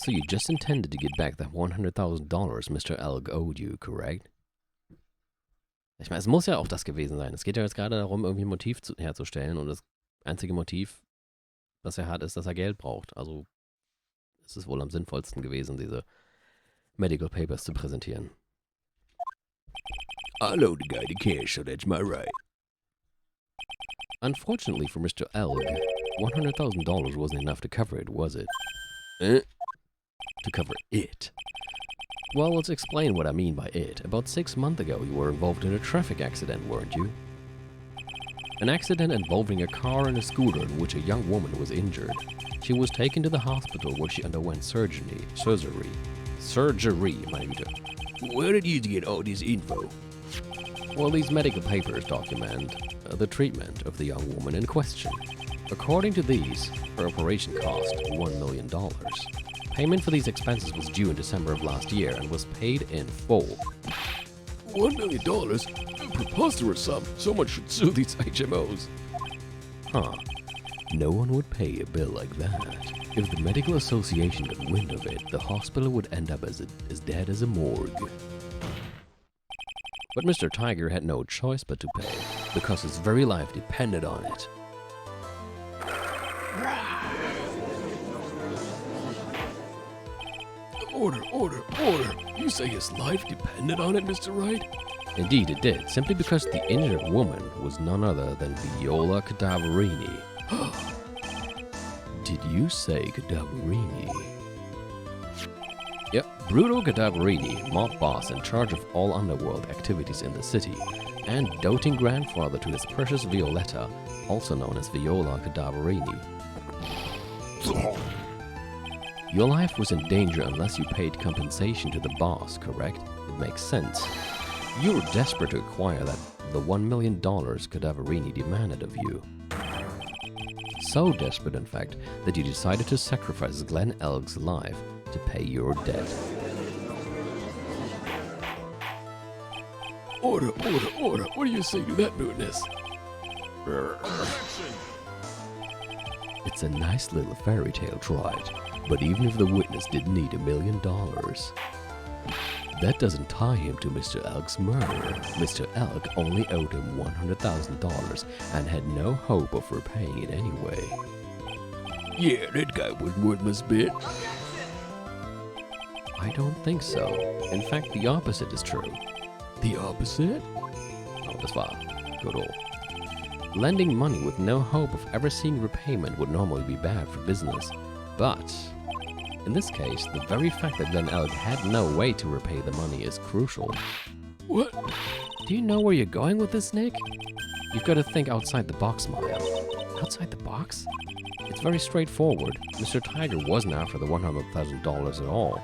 So you just intended to get back that $100.000 Mr. Elg owed you, correct? Ich meine, es muss ja auch das gewesen sein. Es geht ja jetzt gerade darum, irgendwie ein Motiv herzustellen und das einzige Motiv, das er hat, ist, dass er Geld braucht. Also es ist wohl am sinnvollsten gewesen, diese Medical Papers zu präsentieren. I loaned the guy the cash, so that's my right. Unfortunately for Mr. Elg, $100,000 wasn't enough to cover it, was it? To cover it. Well, let's explain what I mean by it. About 6 months ago, you were involved in a traffic accident, weren't you? An accident involving a car and a scooter in which a young woman was injured. She was taken to the hospital where she underwent surgery, meine Güte. Where did you get all this info? Well, these medical papers document the treatment of the young woman in question. According to these, her operation cost $1 million. Payment for these expenses was due in December of last year and was paid in full. $1 million? A preposterous sum. Someone should sue these HMOs. Huh. No one would pay a bill like that. If the medical association got wind of it, the hospital would end up as dead as a morgue. But Mr. Tiger had no choice but to pay, because his very life depended on it. Order. You say his life depended on it, Mr. Wright? Indeed it did, simply because the injured woman was none other than Viola Cadaverini. Did you say Cadaverini? Yep, Bruto Cadaverini, mob boss in charge of all underworld activities in the city, and doting grandfather to his precious Violetta, also known as Viola Cadaverini. Your life was in danger unless you paid compensation to the boss, correct? It makes sense. You were desperate to acquire the $1 million Cadaverini demanded of you. So desperate, in fact, that you decided to sacrifice Glenn Elg's life to pay your debt. Order. What do you say to that, Bootness? It's a nice little fairy tale, tried. But even if the witness didn't need $1 million, that doesn't tie him to Mr. Elg's murder. Mr. Elg only owed him $100,000 and had no hope of repaying it anyway. Yeah, that guy was worth my spit. I don't think so. In fact, the opposite is true. The opposite? Oh, das war good old. Lending money with no hope of ever seeing repayment would normally be bad for business. But in this case, the very fact that Glenn Elg had no way to repay the money is crucial. What? Do you know where you're going with this, Nick? You've got to think outside the box, Miles. Outside the box? It's very straightforward. Mr. Tiger wasn't after the $100,000 at all.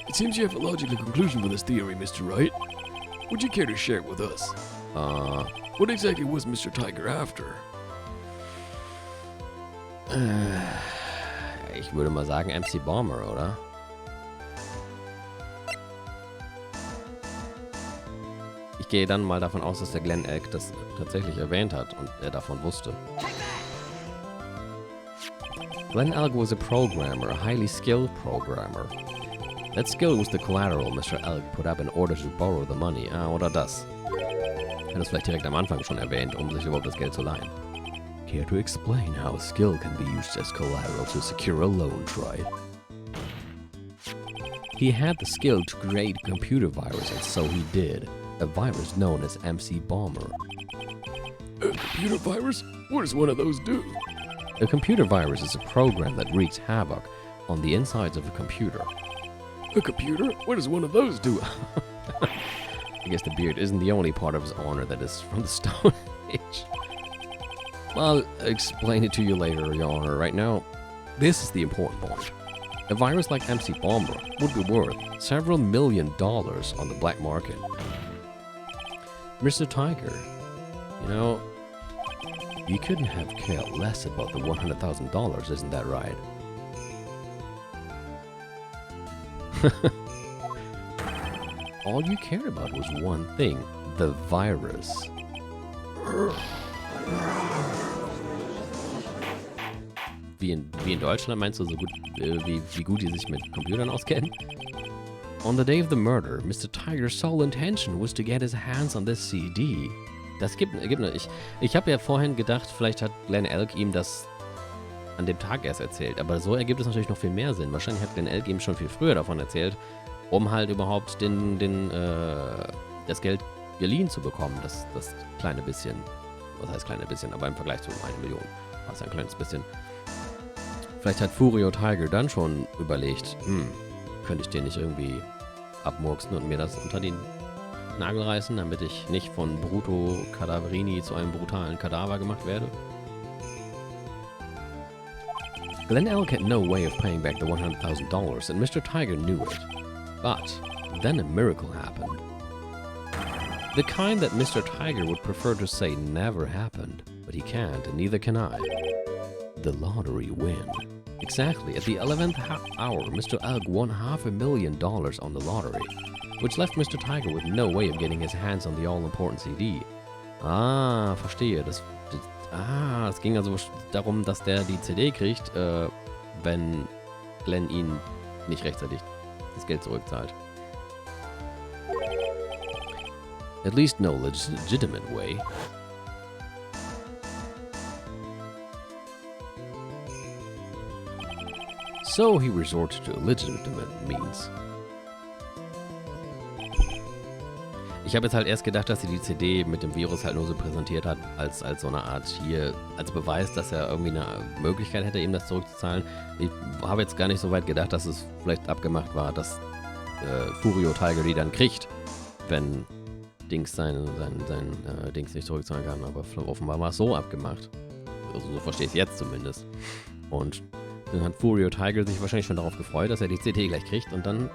It seems you have a logical conclusion for this theory, Mr. Wright. Would you care to share it with us? What exactly was Mr. Tiger after? Ich würde mal sagen MC Bomber, oder? Ich gehe dann mal davon aus, dass der Glenn Elg das tatsächlich erwähnt hat und er davon wusste. Glenn Elg was a programmer, a highly skilled programmer. That skill was the collateral Mr. Elg put up in order to borrow the money. Oder das. Er hat es vielleicht direkt am Anfang schon erwähnt, um sich überhaupt das Geld zu leihen. Care to explain how skill can be used as collateral to secure a loan, Tried? He had the skill to create a computer virus, and so he did. A virus known as MC Bomber. A computer virus? What does one of those do? A computer virus is a program that wreaks havoc on the insides of a computer. A computer? What does one of those do? I guess the beard isn't the only part of his honor that is from the Stone Age. I'll explain it to you later, Your Honor. Right now, this is the important point. A virus like MC Bomber would be worth several $1 million on the black market. Mr. Tiger, you know, you couldn't have cared less about the $100,000, isn't that right? All you cared about was one thing, the virus. wie in Deutschland, meinst du, so gut, wie gut die sich mit Computern auskennen? On the day of the murder, Mr. Tiger's sole intention was to get his hands on this CD. Das gibt ich habe ja vorhin gedacht, vielleicht hat Glenn Elk ihm das an dem Tag erst erzählt, aber so ergibt es natürlich noch viel mehr Sinn. Wahrscheinlich hat Glenn Elk ihm schon viel früher davon erzählt, um halt überhaupt das Geld geliehen zu bekommen, das kleine bisschen. Was heißt kleine bisschen, aber im Vergleich zu 1 Million war es ein kleines bisschen. Vielleicht hat Furio Tiger dann schon überlegt, könnte ich den nicht irgendwie abmurksen und mir das unter den Nagel reißen, damit ich nicht von Bruto Cadaverini zu einem brutalen Kadaver gemacht werde? Glenn Elk had no way of paying back the $100,000 and Mr. Tiger knew it. But then a miracle happened. The kind that Mr. Tiger would prefer to say never happened, but he can't and neither can I. The lottery win. Exactly, at the 11th hour, Mr. Elk won $500,000 on the lottery, which left Mr. Tiger with no way of getting his hands on the all-important CD. Ah, verstehe. Das ging also darum, dass der die CD kriegt, wenn Glenn ihn nicht rechtzeitig das Geld zurückzahlt. At least no legitimate way. So he resorted to illegitimate means. Ich habe jetzt halt erst gedacht, dass sie die CD mit dem Virus halt nur so präsentiert hat, als so eine Art hier, als Beweis, dass er irgendwie eine Möglichkeit hätte, ihm das zurückzuzahlen. Ich habe jetzt gar nicht so weit gedacht, dass es vielleicht abgemacht war, dass Furio Tiger die dann kriegt, wenn Dings sein Dings nicht zurückzahlen kann. Aber offenbar war es so abgemacht. Also so verstehe ich es jetzt zumindest. Und dann hat Furio Tiger sich wahrscheinlich schon darauf gefreut, dass er die CD gleich kriegt und dann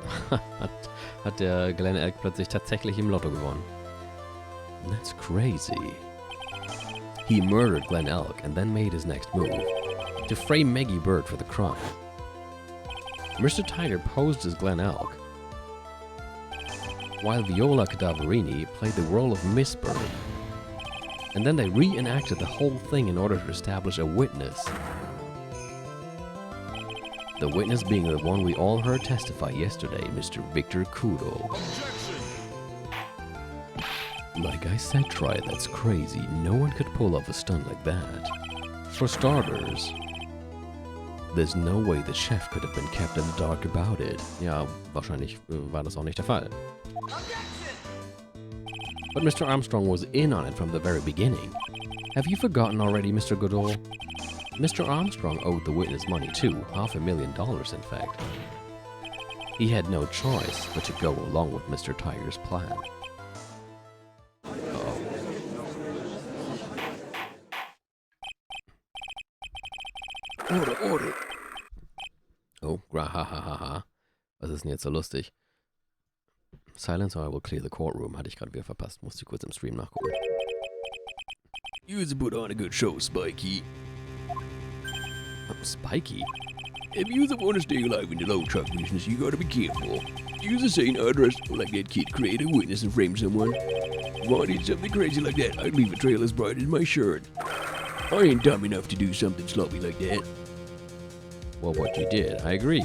hat der Glenn Elk plötzlich tatsächlich im Lotto gewonnen. That's crazy. He murdered Glenn Elk and then made his next move, to frame Maggie Bird for the crime. Mr. Tiger posed as Glenn Elk, while Viola Cadaverini played the role of Miss Bird. And then they reenacted the whole thing in order to establish a witness. The witness being the one we all heard testify yesterday, Mr. Victor Kudo. Like I said, Try, that's crazy. No one could pull off a stunt like that. For starters, there's no way the chef could have been kept in the dark about it. Ja, wahrscheinlich war das auch nicht der Fall. But Mr. Armstrong was in on it from the very beginning. Have you forgotten already, Mr. Goodall? Mr. Armstrong owed the witness money too, $500,000 in fact. He had no choice but to go along with Mr. Tiger's plan. Order. Oh, grahahaha. Was ist denn jetzt so lustig? Silence or I will clear the courtroom. Hatte ich gerade wieder verpasst. Musste ich kurz im Stream nachgucken. You put on a good show, Spikey. Spikey? If you want to stay alive in the low truck business, you gotta be careful. Use the same address like that kid create a witness and frame someone. If I did something crazy like that, I'd leave a trail as bright as my shirt. I ain't dumb enough to do something sloppy like that. Well, what you did, I agree.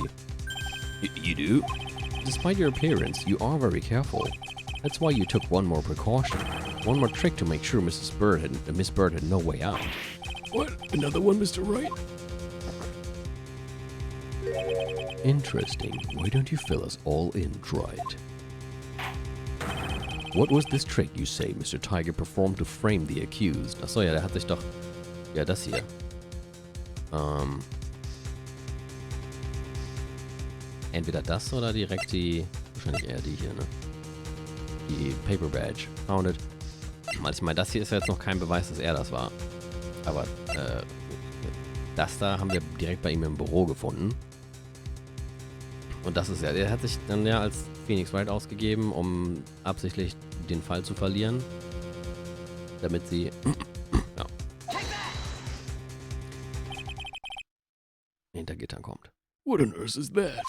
You do? Despite your appearance, you are very careful. That's why you took one more precaution. One more trick to make sure Miss Bird had no way out. What? Another one, Mr. Wright? Interesting. Why don't you fill us all in, Dwight? What was this trick you say Mr. Tiger performed to frame the accused? Achso, ja, der hat sich doch... Ja, das hier. Entweder das oder direkt die... Wahrscheinlich eher die hier, ne? Die Paper Badge. Found it. Ich meine, das hier ist ja jetzt noch kein Beweis, dass er das war. Aber, das da haben wir direkt bei ihm im Büro gefunden. Und das ist ja, der hat sich dann ja als Phoenix Wright ausgegeben, um absichtlich den Fall zu verlieren. Damit sie, ja, hinter Gittern kommt. What on earth is that?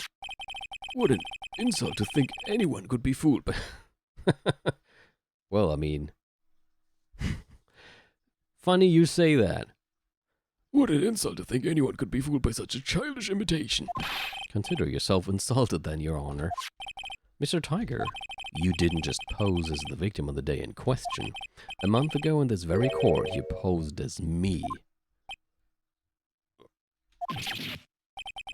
What an insult to think anyone could be fooled by... Well, I mean... Funny you say that. What an insult to think anyone could be fooled by such a childish imitation. Consider yourself insulted then, Your Honor. Mr. Tiger, you didn't just pose as the victim on the day in question. A month ago in this very court, you posed as me.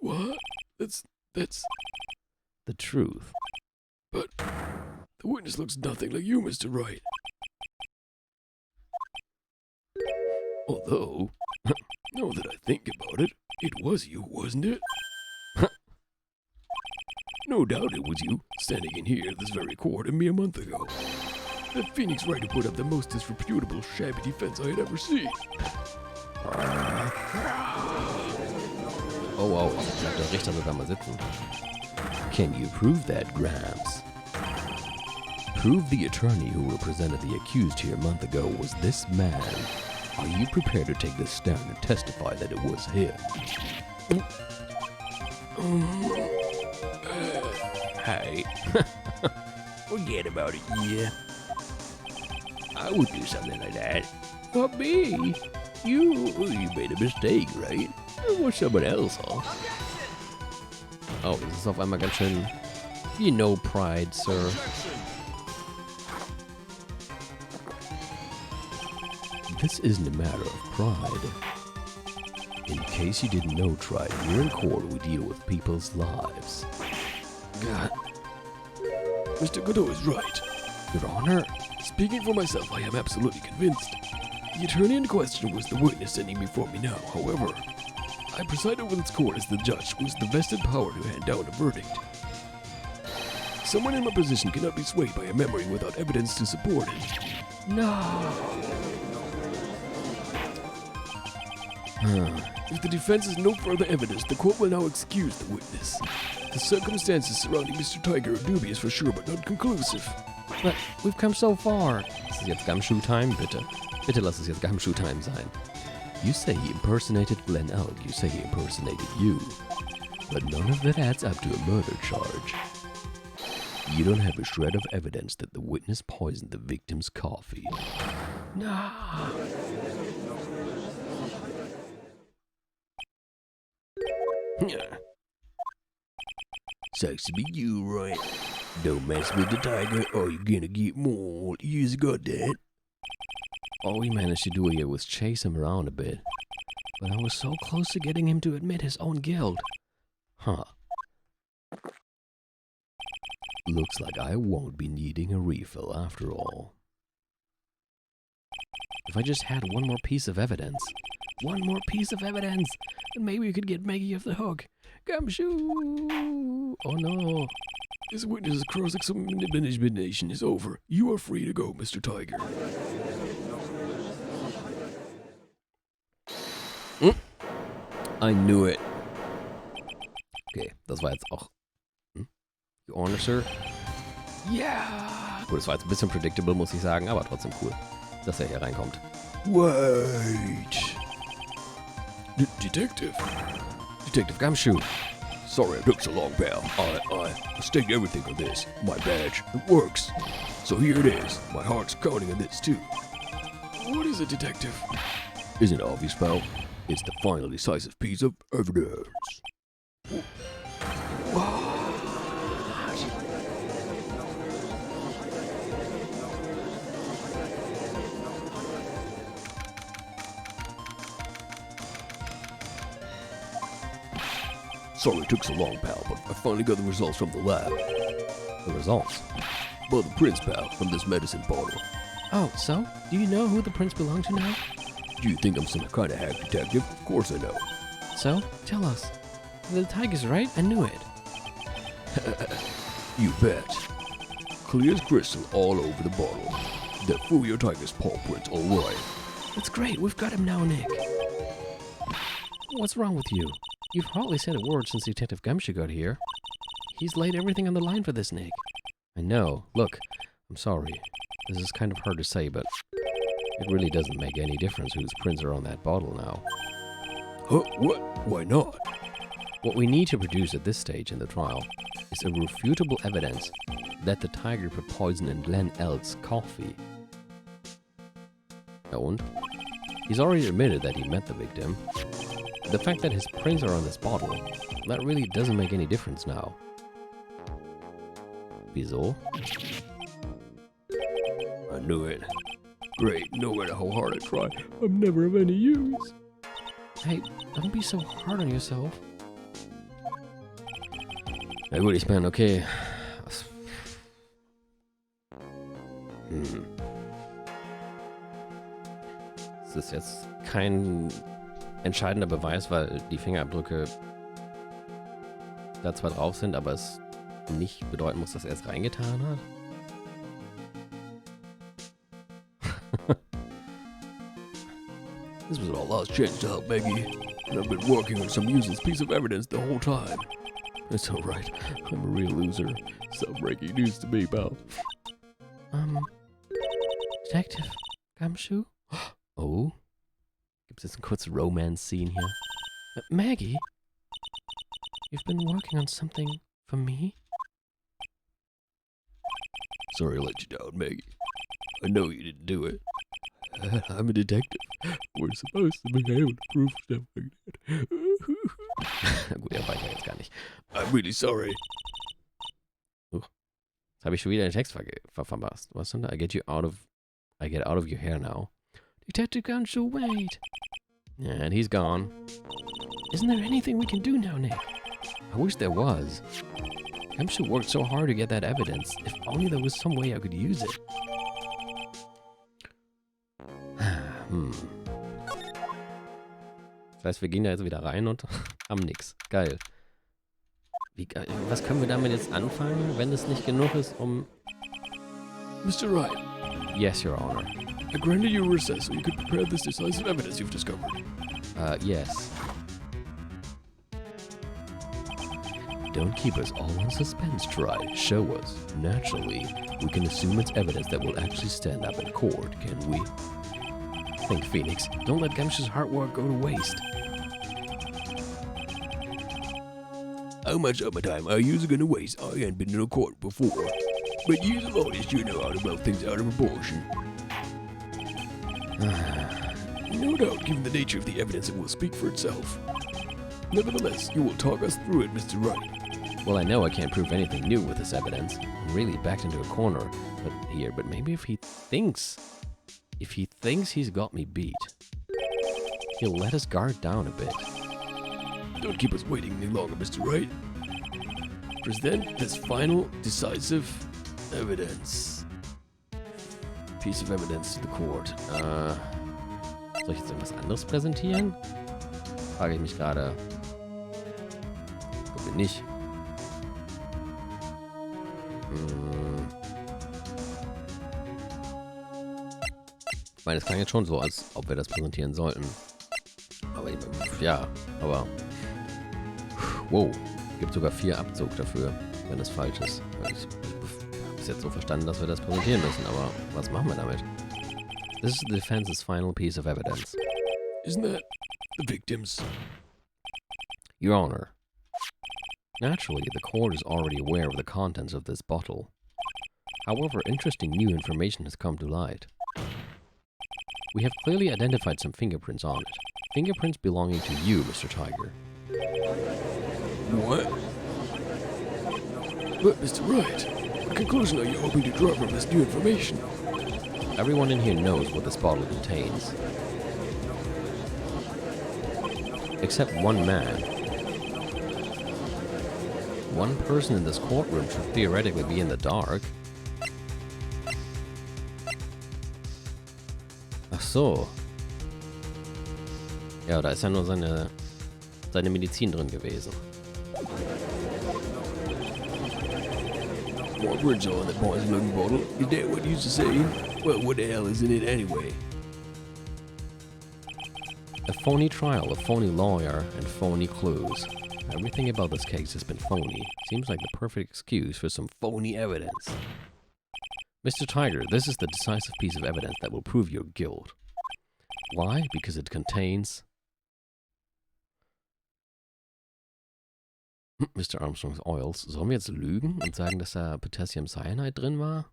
What? That's... The truth. But the witness looks nothing like you, Mr. Wright. Although, now that I think about it, it was you, wasn't it? No doubt it was you, standing in here, this very court, and me a month ago. That Phoenix Wright who put up the most disreputable, shabby defense I had ever seen. Oh, wow, bleibt der Richter sogar mal sitzen. Can you prove that, Gramps? Prove the attorney who represented the accused here a month ago was this man. Are you prepared to take the stand and testify that it was him? Hey. Forget about it, yeah. I would do something like that. Not me. You made a mistake, right? It was someone else, huh? Oh, das ist auf einmal ganz schön... You know pride, sir. This isn't a matter of pride. In case you didn't know, Tried, we're in court, we deal with people's lives. God. Mr. Godot is right. Your Honor, Speaking for myself, I am absolutely convinced. The attorney in question was the witness standing before me now. However, I preside over this court as the judge who has the vested power to hand down a verdict. Someone in my position cannot be swayed by a memory without evidence to support it. no. If the defense has no further evidence, the court will now excuse the witness. The circumstances surrounding Mr. Tiger are dubious for sure, but not conclusive. But we've come so far. Ist es jetzt Gumshoe-Time? Bitte. Bitte lass es jetzt Gumshoe-Time sein. You say he impersonated Glenn Elk. You say he impersonated you. But none of that adds up to a murder charge. You don't have a shred of evidence that the witness poisoned the victim's coffee. No. Sucks to be you, right? Don't mess with the tiger or you're gonna get mauled. You got that? All we managed to do here was chase him around a bit. But I was so close to getting him to admit his own guilt. Huh. Looks like I won't be needing a refill after all. If I just had one more piece of evidence. One more piece of evidence! And maybe we could get Maggie off the hook. Gumshoe! Oh no. This witness's cross-examination is over. You are free to go, Mr. Tiger. I knew it. Okay, das war jetzt auch... Your Honor, Sir? Yeah! Gut, das war jetzt ein bisschen predictable, muss ich sagen, aber trotzdem cool, dass er hier reinkommt. Wait! Detective Gumshoe! Sorry it took so long, pal. I staked everything on this. My badge. It works. So here it is. My heart's counting on this, too. What is it, Detective? Isn't it obvious, pal? It's the final decisive piece of evidence. Sorry it took so long, pal, but I finally got the results from the lab. The results. Well, the prints, pal, from this medicine bottle. Oh, so? Do you know who the prince belonged to now? Do you think I'm some kind of hack detective? Of course I know. So, tell us. The tiger's right? I knew it. You bet. Clear as crystal all over the bottle. That Fuyo Tiger's paw prints, all right. That's great. We've got him now, Nick. What's wrong with you? You've hardly said a word since Detective Gumshoe got here. He's laid everything on the line for this, Nick. I know. Look, I'm sorry. This is kind of hard to say, but it really doesn't make any difference whose prints are on that bottle now. Huh? What? Why not? What we need to produce at this stage in the trial is irrefutable evidence that the tiger put poison in Glenn Elk's coffee. Ja und? He's already admitted that he met the victim. The fact that his prints are on this bottle, that really doesn't make any difference now. Wieso? I knew it. Great, no matter how hard I try, I'm never of any use. Hey, don't be so hard on yourself. Na gut, ich meine, okay. Das ist jetzt kein entscheidender Beweis, weil die Fingerabdrücke da zwar drauf sind, aber es nicht bedeuten muss, dass er es reingetan hat. This was our last chance to help Maggie, and I've been working on some useless piece of evidence the whole time. It's alright, I'm a real loser. Some breaking news to me, pal. Detective Gumshoe? Oh, gibt es jetzt ein kurzes Romance-Scene hier? Maggie? You've been working on something for me? Sorry I let you down, Maggie. I know you didn't do it. I'm a detective. We're supposed to be able to prove stuff like that. Gut, er weiß ja jetzt gar nicht. I'm really sorry. Jetzt habe ich schon wieder den Text verpasst. Was denn da? I get out of your hair now. Detective Gumshoe, wait. And he's gone. Isn't there anything we can do now, Nick? I wish there was. Gumshoe worked so hard to get that evidence. If only there was some way I could use it. Das heißt, wir gehen da jetzt wieder rein und haben nix. Geil. Was können wir damit jetzt anfangen, wenn es nicht genug ist, um... Mr. Wright. Yes, Your Honor. I granted you a recess so you could prepare this decisive evidence you've discovered. Yes. Don't keep us all in suspense, Try. Show us. Naturally, we can assume it's evidence that will actually stand up in court, can we? Think, Phoenix. Don't let Gumshoe's hard work go to waste. How much of my time are you gonna waste? I ain't been in a court before. But you the lawyers, you know how to blow things out of proportion. No doubt, given the nature of the evidence, it will speak for itself. Nevertheless, you will talk us through it, Mr. Wright. Well, I know I can't prove anything new with this evidence. I'm really backed into a corner but maybe if he thinks he's got me beat, he'll let us guard down a bit. Don't keep us waiting any longer, Mr. Wright. Present this final, decisive evidence. Piece of evidence to the court. Soll ich jetzt irgendwas anderes präsentieren? Frage ich mich gerade. Ich glaube nicht. Ich meine, es klang jetzt schon so, als ob wir das präsentieren sollten. Aber ja, aber... Wow, gibt sogar 4 Abzug dafür, wenn es falsch ist. Ich habe es jetzt so verstanden, dass wir das präsentieren müssen, aber was machen wir damit? This is the defense's final piece of evidence. Isn't that the victims? Your Honor, naturally, the court is already aware of the contents of this bottle. However, interesting new information has come to light. We have clearly identified some fingerprints on it. Fingerprints belonging to you, Mr. Tiger. What? But, Mr. Wright, what conclusion are you hoping to draw from this new information? Everyone in here knows what this bottle contains. Except one man. One person in this courtroom should theoretically be in the dark. Ach so. Ja, da ist ja nur seine Medizin drin gewesen. More words on that poison-looking bottle. Is that what you used to say? Well, what the hell is in it anyway? A phony trial, a phony lawyer, and phony clues. Everything about this case has been phony. Seems like the perfect excuse for some phony evidence. Mr. Tiger, this is the decisive piece of evidence that will prove your guilt. Why? Because it contains... Mr. Armstrong's Oils. Sollen wir jetzt lügen und sagen, dass da Potassium Cyanide drin war?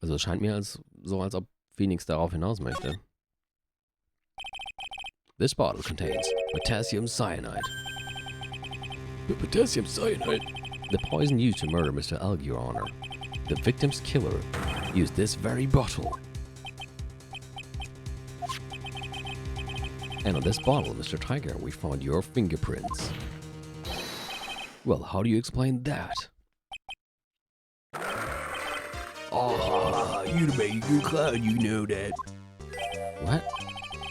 Also es scheint mir als ob Phoenix darauf hinaus möchte. This bottle contains potassium cyanide. Potassium cyanide? The poison used to murder Mr. Elg, Your Honor. The victim's killer used this very bottle. And on this bottle, Mr. Tiger, we found your fingerprints. Well, how do you explain that? Oh, you to make a good clown, you know that. What?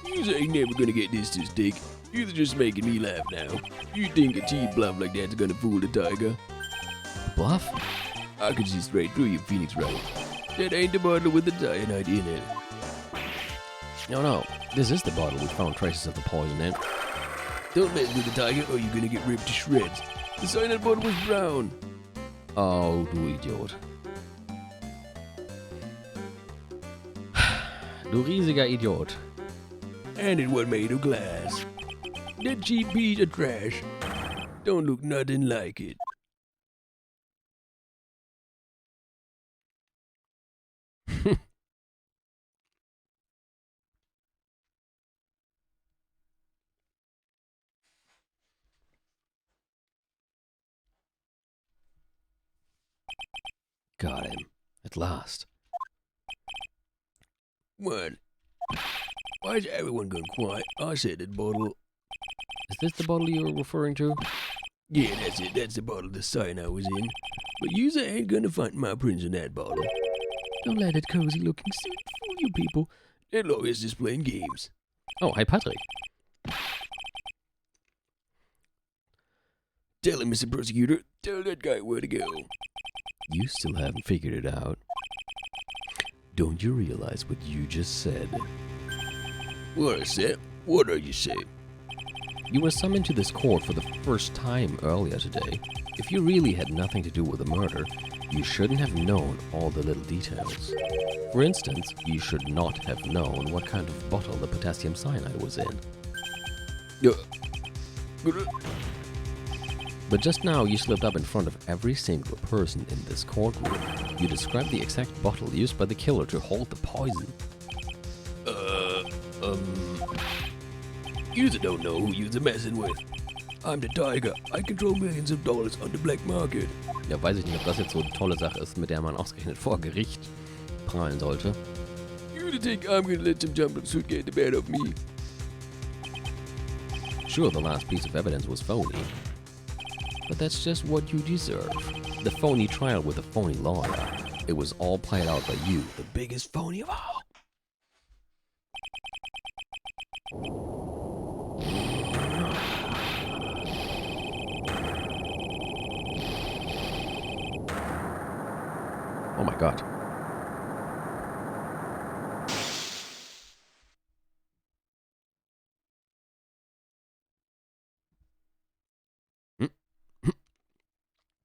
You ain't never gonna get this to stick. You're just making me laugh now. You think a cheap bluff like that's gonna fool the tiger? Bluff? I can see straight through you, Phoenix Wright. That ain't the bottle with the cyanide in it. No. This is the bottle we found traces of the poison in. Don't mess with the tiger or you're gonna get ripped to shreds. The cyanide bottle was brown. Oh, du Idiot. Du riesiger Idiot. And it was made of glass. That cheap piece of trash. Don't look nothing like it. Got him. At last. What? Why is everyone gone quiet? I said that bottle. Is this the bottle you were referring to? Yeah, that's it. That's the bottle the cyanide was in. But you ain't gonna find my prints in that bottle. Don't let that cozy looking suit fool you people. That lawyer's just playing games. Oh, hi Patrick. Tell him, Mr. Prosecutor. Tell that guy where to go. You still haven't figured it out. Don't you realize what you just said? What I said? What are you saying? You were summoned to this court for the first time earlier today. If you really had nothing to do with the murder, you shouldn't have known all the little details. For instance, you should not have known what kind of bottle the potassium cyanide was in. But just now you slipped up in front of every single person in this courtroom. You described the exact bottle used by the killer to hold the poison. You don't know who you're messing with. I'm the Tiger. I control millions of dollars on the black market. Ja, weiß ich nicht, ob das jetzt so eine tolle Sache ist, mit der man ausgerechnet vor Gericht prahlen sollte. You think I'm gonna let some jumpsuit get the better of me? Sure, the last piece of evidence was phony. But that's just what you deserve. The phony trial with a phony lawyer. It was all played out by you, the biggest phony of all. Oh my God.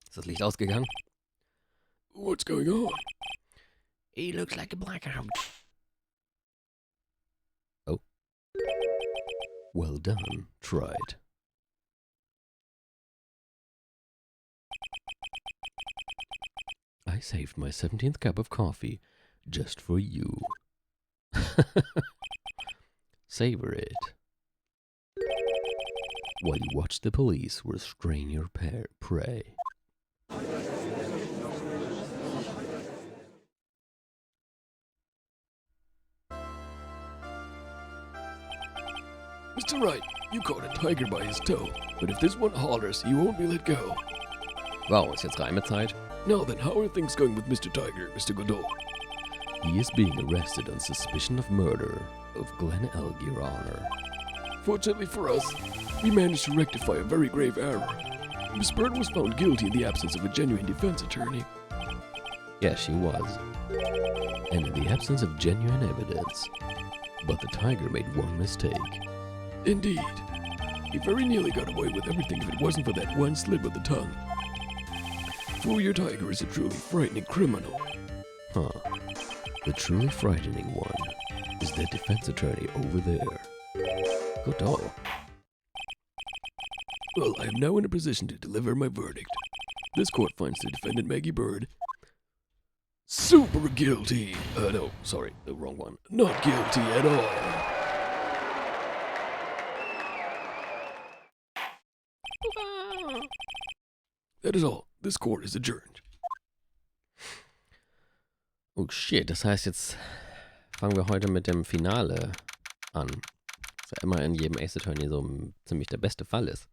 Ist das Licht ausgegangen? What's going on? He looks like a blackout. Oh. Well done. Try it. I saved my 17th cup of coffee just for you. Savor it. While you watch the police restrain your prey. Mr. Wright, you caught a tiger by his toe, but if this one hollers, he won't be let go. Wow, ist jetzt Reimezeit? Now then, how are things going with Mr. Tiger, Mr. Godot? He is being arrested on suspicion of murder of Glenn Elg, Your Honor. Fortunately for us, we managed to rectify a very grave error. Miss Bird was found guilty in the absence of a genuine defense attorney. Yes, she was. And in the absence of genuine evidence. But the tiger made one mistake. Indeed. He very nearly got away with everything if it wasn't for that one slip of the tongue. Fool your tiger is a truly frightening criminal. Huh. The truly frightening one is that defense attorney over there. Godot. Well, I am now in a position to deliver my verdict. This court finds the defendant Maggie Bird Super guilty. No, sorry, the wrong one. Not guilty at all. That is all. This court is adjourned. Oh shit, das heißt, jetzt fangen wir heute mit dem Finale an. Was ja immer in jedem Ace-Turnier so ziemlich der beste Fall ist.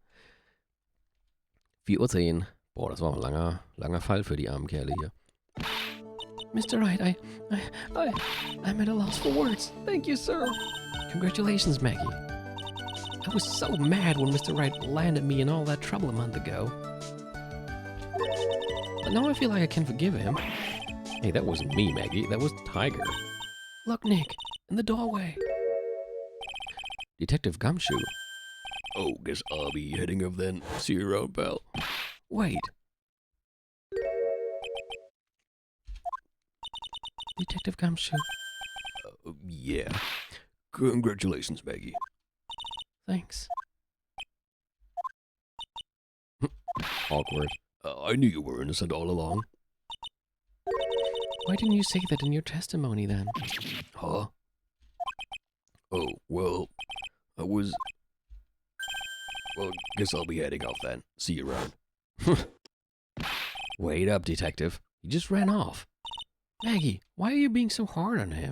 4:10 Uhr. Boah, das war ein langer Fall für die armen Kerle hier. Mr. Wright, I'm at a loss for words. Thank you, sir. Congratulations, Maggie. I was so mad when Mr. Wright landed me in all that trouble a month ago. But now I feel like I can forgive him. Hey, that wasn't me, Maggie. That was Tiger. Look, Nick, in the doorway. Detective Gumshoe. Oh, guess I'll be heading off then. See you around, pal. Wait. Detective Gumshoe. Yeah. Congratulations, Maggie. Thanks. Awkward. I knew you were innocent all along. Why didn't you say that in your testimony then? Huh? Oh, well, well, guess I'll be heading off then. See you around. Wait up, detective. He just ran off. Maggie, why are you being so hard on him?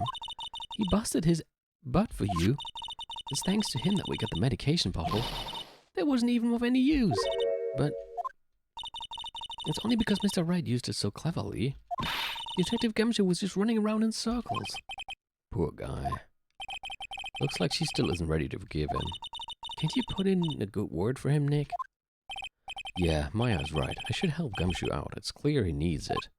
He busted his butt for you. It's thanks to him that we got the medication bottle. That wasn't even of any use. But it's only because Mr. Wright used it so cleverly. Detective Gumshoe was just running around in circles. Poor guy. Looks like she still isn't ready to forgive him. Can't you put in a good word for him, Nick? Yeah, Maya's right. I should help Gumshoe out. It's clear he needs it.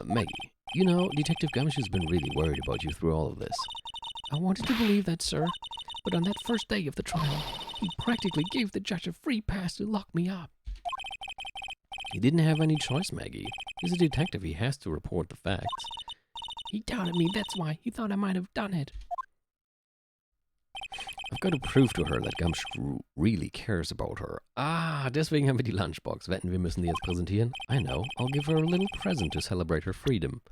Maggie, you know, Detective Gumshoe's been really worried about you through all of this. I wanted to believe that, sir. But on that first day of the trial, he practically gave the judge a free pass to lock me up. He didn't have any choice, Maggie. He's a detective. He has to report the facts. He doubted me. That's why. He thought I might have done it. I've got to prove to her that Gumshoe really cares about her. Ah, deswegen haben wir die Lunchbox. Wetten, wir müssen die jetzt präsentieren? I know. I'll give her a little present to celebrate her freedom.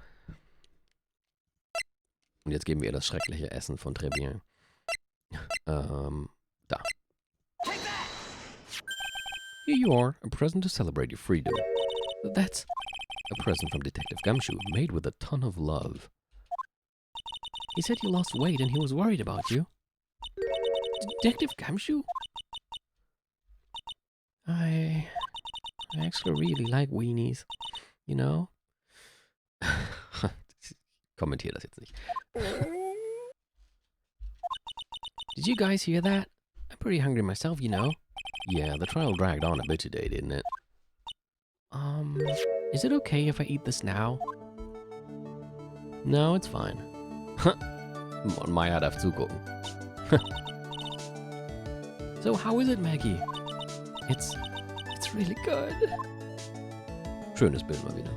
Und jetzt geben wir ihr das schreckliche Essen von Trevien. Da. Here you are, a present to celebrate your freedom. That's a present from Detective Gumshoe, made with a ton of love. He said you lost weight and he was worried about you. Detective Gumshoe? I actually really like weenies, you know? Kommentiere das jetzt nicht. Did you guys hear that? I'm pretty hungry myself, you know. Yeah, the trial dragged on a bit today, didn't it? Is it okay if I eat this now? No, it's fine. Maya darf zugucken. So, how is it, Maggie? It's really good. Schönes Bild mal wieder.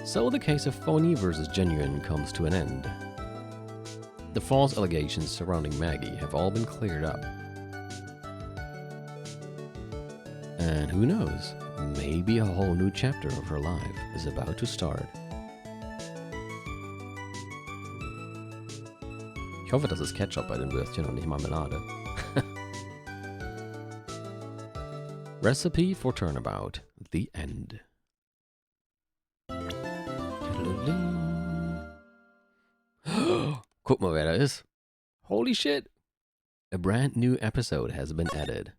So the case of phony versus genuine comes to an end. The false allegations surrounding Maggie have all been cleared up. And who knows, maybe a whole new chapter of her life is about to start. Ich hoffe, das ist Ketchup bei den Würstchen und nicht Marmelade. Recipe for Turnabout. The end. Guck mal, wer da ist. Holy shit. A brand new episode has been added.